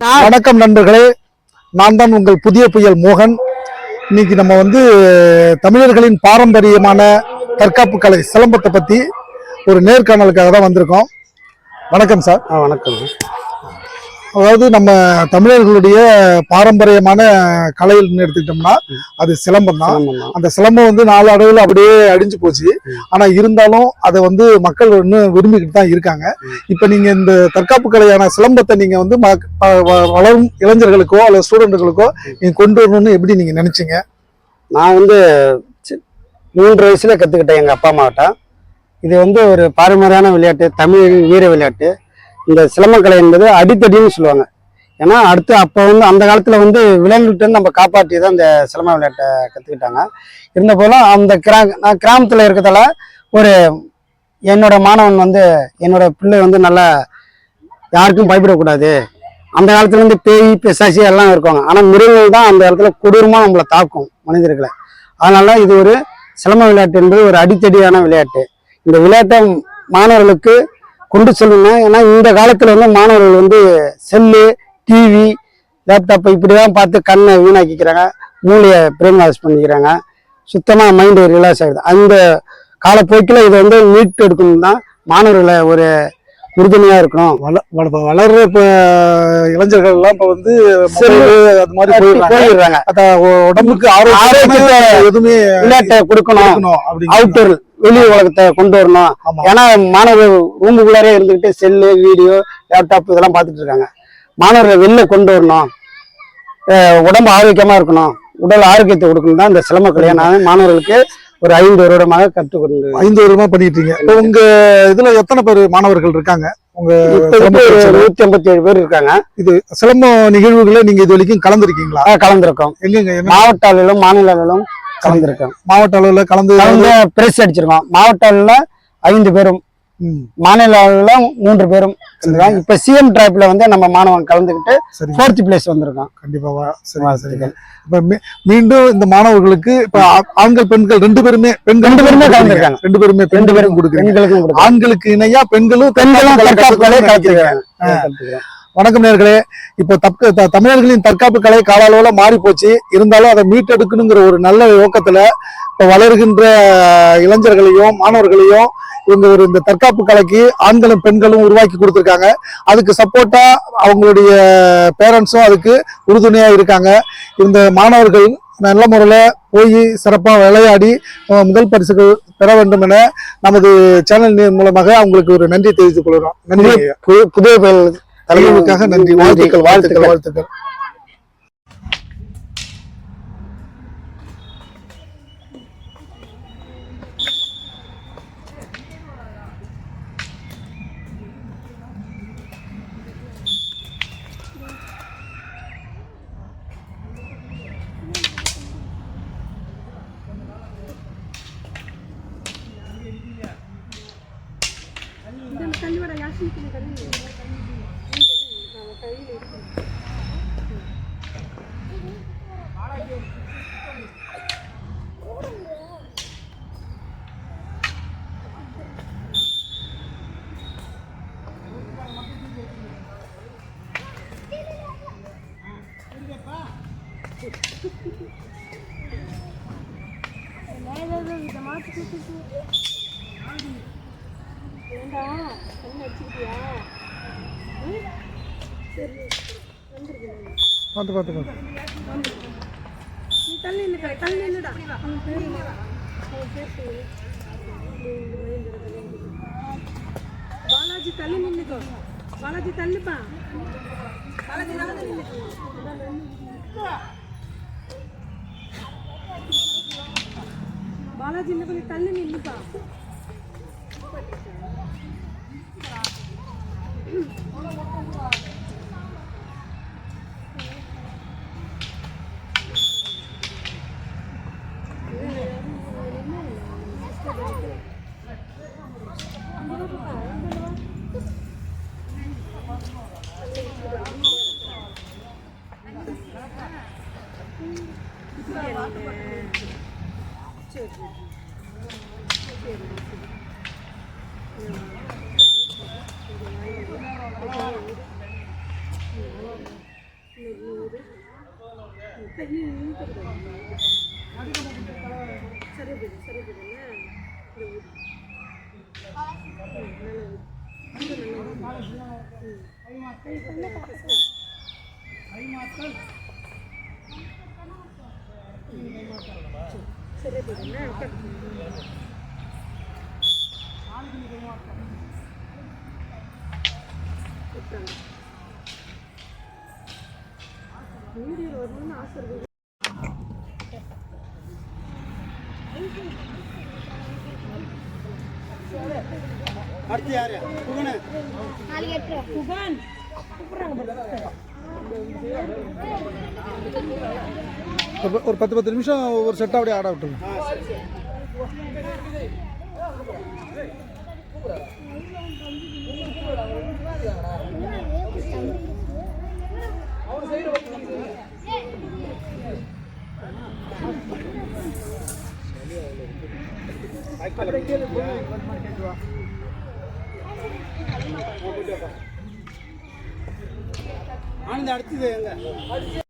வணக்கம் நண்பர்களே, நான் தான் உங்கள் புதிய புயல் மோகன். இன்னைக்கு நம்ம தமிழர்களின் பாரம்பரியமான தற்காப்பு கலை சிலம்பத்தை பத்தி ஒரு நேர்காணலுக்காக தான் வந்திருக்கோம். வணக்கம் சார். வணக்கம். அதாவது நம்ம தமிழர்களுடைய பாரம்பரியமான கலைன்னு எடுத்துக்கிட்டோம்னா அது சிலம்பம் தான். அந்த சிலம்பம் நாலு அளவில் அப்படியே அடிஞ்சு போச்சு. ஆனா இருந்தாலும் அதை மக்கள் இன்னும் விரும்பிக்கிட்டு தான் இருக்காங்க. இப்ப நீங்க இந்த தற்காப்பு கலையான சிலம்பத்தை நீங்க வளரும் இளைஞர்களுக்கோ அல்லது ஸ்டூடெண்ட்டுகளுக்கோ நீங்க கொண்டு வரணும்னு எப்படி நீங்க நினைச்சீங்க? நான் 3 வயசுல கத்துக்கிட்டேன் எங்க அப்பா அம்மாவிட்ட. இது ஒரு பாரம்பரியான விளையாட்டு, தமிழ் வீர விளையாட்டு. இந்த சிலம்பக்கலை என்பது அடித்தடின்னு சொல்லுவாங்க. ஏன்னா அடுத்து அப்போ அந்த காலத்துல விலங்குகிட்ட நம்ம காப்பாற்றி தான் இந்த சிலம்ப விளையாட்டை கத்துக்கிட்டாங்க. இருந்த போதும் அந்த நான் கிராமத்துல இருக்கிறதால என்னோட மாணவன் என்னோட பிள்ளை நல்லா யாருக்கும் பயப்படக்கூடாது. அந்த காலத்துல பேய் பிசாசி எல்லாம் இருக்காங்க. ஆனா மிருகங்கள் தான் அந்த இடத்துல கொடூரமா நம்மளை தாக்கும் மனிதர்களை. அதனால இது ஒரு சிலம்ப விளையாட்டு என்பது ஒரு அடித்தடியான விளையாட்டு. இந்த விளையாட்டை மாணவர்களுக்கு கொண்டு செல்லணும். ஏன்னா இந்த காலத்துல மாணவர்கள் செல்லு, டிவி, லேப்டாப் இப்படிதான் பார்த்து கண்ணை வீணாக்கிக்கிறாங்க, மூளையை பிரெயின் வாஷ் பண்ணிக்கிறாங்க, சுத்தமா மைண்டு ரிலாக்ஸ் ஆகிடுது. அந்த காலப்போக்கில் இதை மீட்டு எடுக்கணும் தான் மாணவர்களை ஒரு உறுதுணையா இருக்கணும். வளர்ற இளைஞர்கள் எல்லாம் அது மாதிரி போயிடுறாங்க. உடம்புக்கு ஆரோக்கியத்தை எதுவுமே விளையாட்டை கொடுக்கணும், அவுட்டர் வெளி உலகத்தை கொண்டு வரணும். ஏன்னா மாணவர்கள் ரூமுக்குள்ளாரே இருந்துகிட்டு செல்லு, வீடியோ, லேப்டாப் இதெல்லாம் பார்த்துட்டு இருக்காங்க. மாணவர்கள் வெளில கொண்டு வரணும், உடம்பு ஆரோக்கியமா இருக்கணும், உடல் ஆரோக்கியத்தை கொடுக்கணும் தான் இந்த சிலம்பக்கலையை நான் மாணவர்களுக்கு ஒரு 5 வருடமாக கற்றுக்கொண்டு 5 வருடமா பண்ணிட்டு இருக்கீங்க. உங்க இதுல எத்தனை பேர் மாணவர்கள் இருக்காங்க? உங்க 157 பேர் இருக்காங்க. இது சிலம்ப நிகழ்வுகளை நீங்க இது வரைக்கும் கலந்துருக்கீங்களா? கலந்துருக்கோம். எங்க மாவட்ட அளவிலும் மாநில அளவிலும் கலந்துருக்கோம். மாவட்ட அளவுல கலந்து பிரைஸ் அடிச்சிருக்கோம். மாவட்ட அளவுல 5 பேரும், மாநில அளவுல 3 பேரும். இப்ப சிஎம் டிராப்ல நம்ம மாணவன் கலந்துக்கிட்டு 4th பிளேஸ் வந்திருக்கான். கண்டிப்பா. சரி. இப்ப மீண்டும் இந்த மாணவர்களுக்கு இப்ப ஆண்கள் பெண்கள் 2 பேருமே கலந்துருக்காங்க. 2 பேரும் கொடுக்குறீங்க. ஆண்களுக்கு இணையா பெண்களும் கலந்துக்கிறாங்க. வணக்கம் நேயர்களே. இப்போ தமிழர்களின் தற்காப்பு கலை கால அளவுல மாறி போச்சு. இருந்தாலும் அதை மீட்டெடுக்கணுங்கிற ஒரு நல்ல நோக்கத்துல இப்ப வளர்கின்ற இளைஞர்களையும் மாணவர்களையும் இவங்க இந்த தற்காப்பு கலைக்கு ஆண்களும் பெண்களும் உருவாக்கி கொடுத்துருக்காங்க. அதுக்கு சப்போர்ட்டா அவங்களுடைய பேரண்ட்ஸும் அதுக்கு உறுதுணையா இருக்காங்க. இந்த மாணவர்கள் நல்ல முறையில போய் சிறப்பா விளையாடி முதல் பரிசுகள் பெற வேண்டும் என நமது சேனல் மூலமாக அவங்களுக்கு ஒரு நன்றி தெரிவித்துக் கொள்கிறோம். நன்றி. புதிய தலைவருக்காக நன்றி. வாழ்த்துக்கள். பாலாஜி தள்ளி நின்னுக்கோ. பாலாஜி தள்ளுப்பா. பாலாஜி இன்னும் கொஞ்சம் தள்ளி நின்னுப்பா. சரி ಬಿಡಿ ಸರಿ ಬಿಡಿ ಸರಿ ಬಿಡಿ வீடியோ வரணும்னு ஆசை இருக்குது. அடுத்து யாரு புகனு புகான் ஒரு 10 நிமிஷம் ஒரு செட் அப்படியே ஆட விட்டுருங்க. ஆனந்த் அடுத்தது எங்க